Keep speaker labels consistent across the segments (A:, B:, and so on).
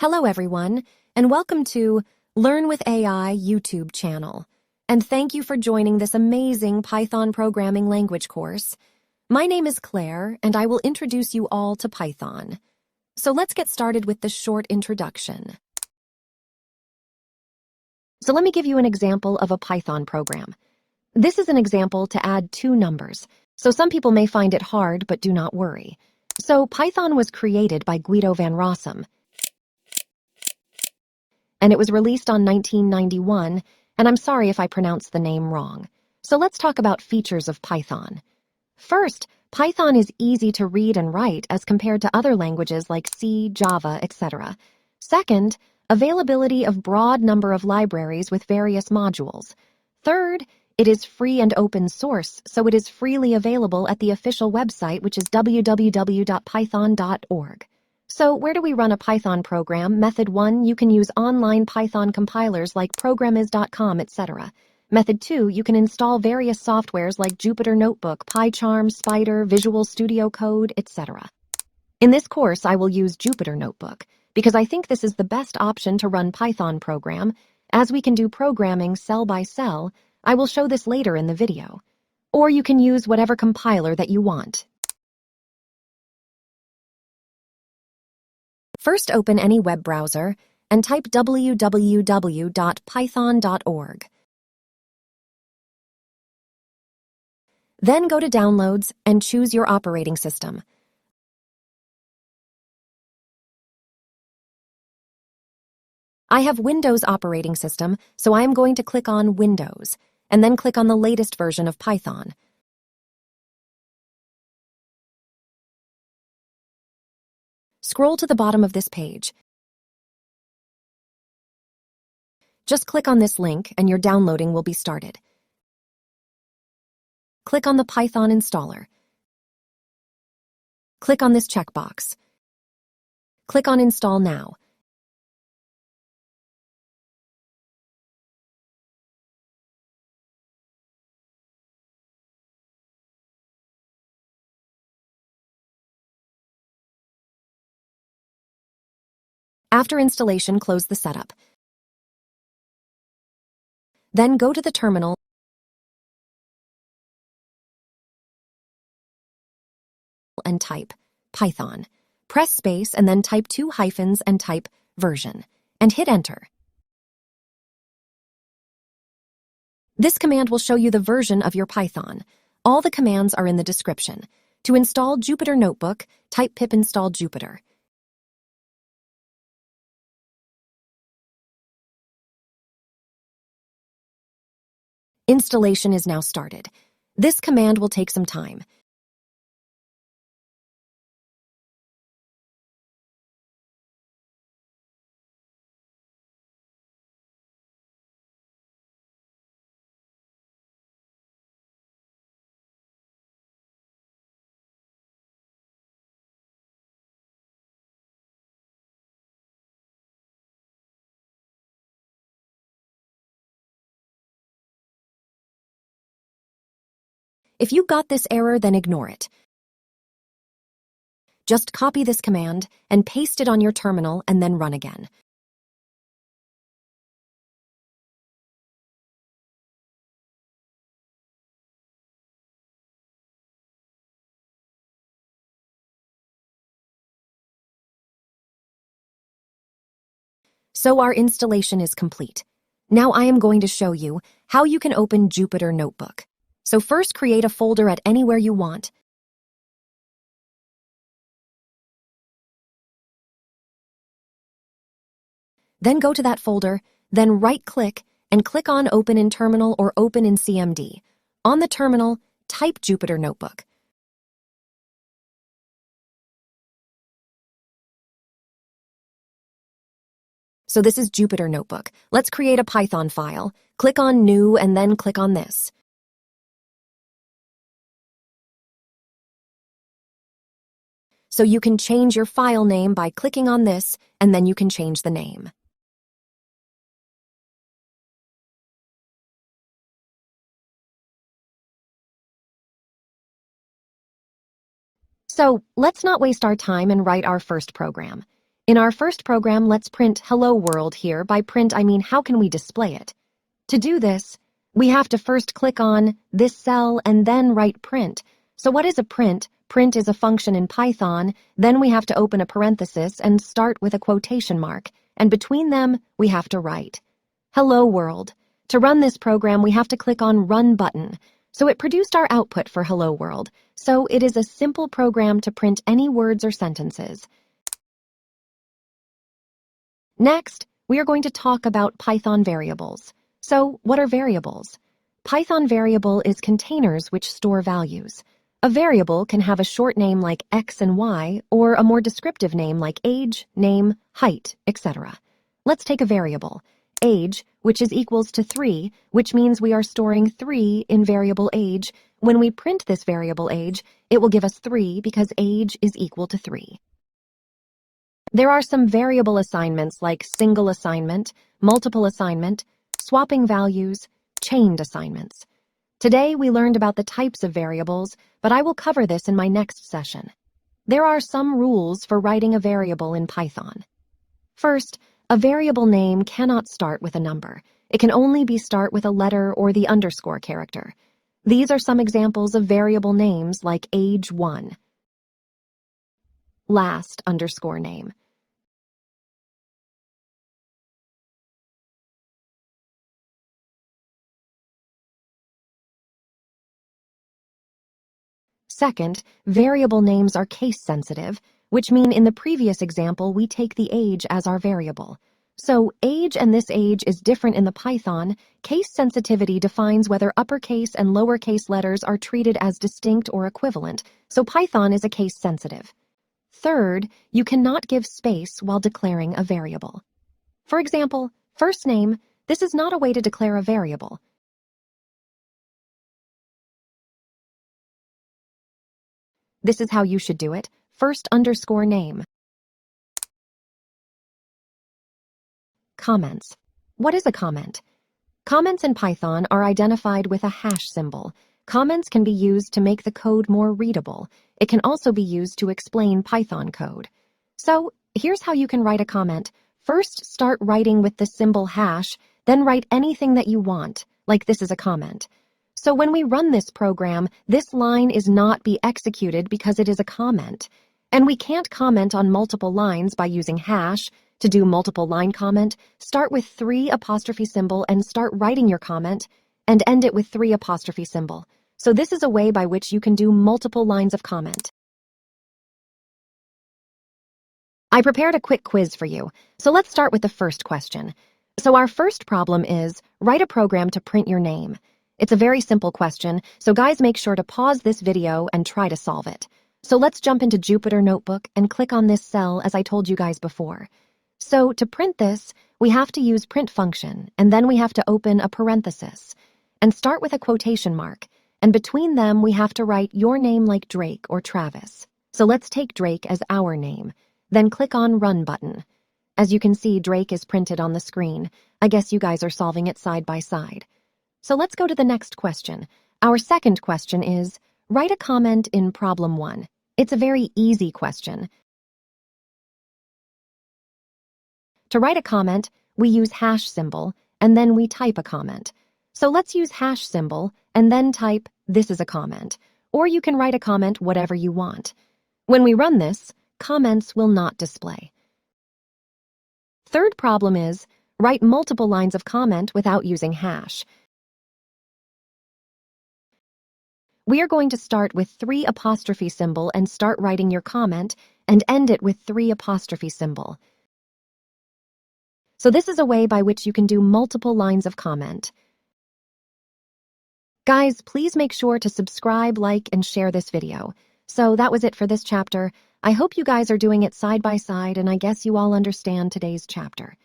A: Hello everyone, and welcome to Learn with AI YouTube channel. And thank you for joining this amazing Python programming language course. My name is Claire, and I will introduce you all to Python. So let's get started with the short introduction. So let me give you an example of a Python program. This is an example to add two numbers, so some people may find it hard, but do not worry. So Python was created by Guido van Rossum, and it was released on 1991, and I'm sorry if I pronounced the name wrong. So let's talk about features of Python. First, Python is easy to read and write as compared to other languages like C, Java, etc. Second, availability of broad number of libraries with various modules. Third, it is free and open source, so it is freely available at the official website, which is www.python.org. So where do we run a Python program? Method 1, you can use online Python compilers like programiz.com, etc. Method 2, you can install various softwares like Jupyter Notebook, PyCharm, Spider, Visual Studio Code, etc. In this course, I will use Jupyter Notebook because I think this is the best option to run Python program. As we can do programming cell by cell, I will show this later in the video. Or you can use whatever compiler that you want. First, open any web browser and type www.python.org. Then go to Downloads and choose your operating system. I have Windows operating system, so I am going to click on Windows, and then click on the latest version of Python. Scroll to the bottom of this page. Just click on this link and your downloading will be started. Click on the Python installer. Click on this checkbox. Click on Install Now. After installation, close the setup. Then go to the terminal and type Python. Press space and then type 2 hyphens and type version, and hit enter. This command will show you the version of your Python. All the commands are in the description. To install Jupyter Notebook, type pip install Jupyter. Installation is now started. This command will take some time. If you got this error, then ignore it. Just copy this command and paste it on your terminal and then run again. So our installation is complete. Now I am going to show you how you can open Jupyter Notebook. So first, create a folder at anywhere you want. Then go to that folder, then right-click and click on Open in Terminal or Open in CMD. On the terminal, type Jupyter Notebook. So this is Jupyter Notebook. Let's create a Python file. Click on New and then click on this. So you can change your file name by clicking on this, and then you can change the name. So let's not waste our time and write our first program. In our first program, let's print Hello World here. By print, I mean how can we display it? To do this, we have to first click on this cell and then write print. So what is a print? Print is a function in Python. Then we have to open a parenthesis and start with a quotation mark. And between them, we have to write Hello World. To run this program, we have to click on Run button. So it produced our output for Hello World. So it is a simple program to print any words or sentences. Next, we are going to talk about Python variables. So, what are variables? Python variable is containers which store values. A variable can have a short name like x and y, or a more descriptive name like age, name, height, etc. Let's take a variable, age, which is equals to 3, which means we are storing 3 in variable age. When we print this variable age, it will give us 3 because age is equal to 3. There are some variable assignments like single assignment, multiple assignment, swapping values, chained assignments. Today we learned about the types of variables, but I will cover this in my next session. There are some rules for writing a variable in Python. First, a variable name cannot start with a number. It can only start with a letter or the underscore character. These are some examples of variable names like age1, last underscore name. Second, variable names are case-sensitive, which mean in the previous example we take the age as our variable. So age and this age is different in the Python. Case sensitivity defines whether uppercase and lowercase letters are treated as distinct or equivalent, so Python is a case sensitive. Third, you cannot give space while declaring a variable. For example, first name, this is not a way to declare a variable. This is how you should do it. First underscore name. Comments. What is a comment? Comments in Python are identified with a hash symbol. Comments can be used to make the code more readable. It can also be used to explain Python code. So here's how you can write a comment. First, start writing with the symbol hash, then write anything that you want, like this is a comment. So when we run this program, this line is not be executed because it is a comment. And we can't comment on multiple lines by using hash. To do multiple line comment, start with 3 apostrophe symbol and start writing your comment, and end it with 3 apostrophe symbol. So this is a way by which you can do multiple lines of comment. I prepared a quick quiz for you, so let's start with the first question. So our first problem is, write a program to print your name. It's a very simple question, so guys make sure to pause this video and try to solve it. So let's jump into Jupyter Notebook and click on this cell as I told you guys before. So to print this, we have to use print function, and then we have to open a parenthesis, and start with a quotation mark, and between them we have to write your name like Drake or Travis. So let's take Drake as our name, then click on Run button. As you can see, Drake is printed on the screen. I guess you guys are solving it side by side. So let's go to the next question. Our second question is, write a comment in problem 1. It's a very easy question. To write a comment, we use hash symbol, and then we type a comment. So let's use hash symbol, and then type, this is a comment. Or you can write a comment whatever you want. When we run this, comments will not display. Third problem is, write multiple lines of comment without using hash. We are going to start with 3 apostrophe symbol and start writing your comment, and end it with 3 apostrophe symbol. So this is a way by which you can do multiple lines of comment. Guys, please make sure to subscribe, like, and share this video. So that was it for this chapter. I hope you guys are doing it side by side, and I guess you all understand today's chapter.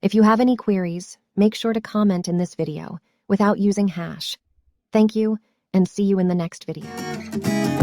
A: If you have any queries, make sure to comment in this video without using hash. Thank you, and see you in the next video.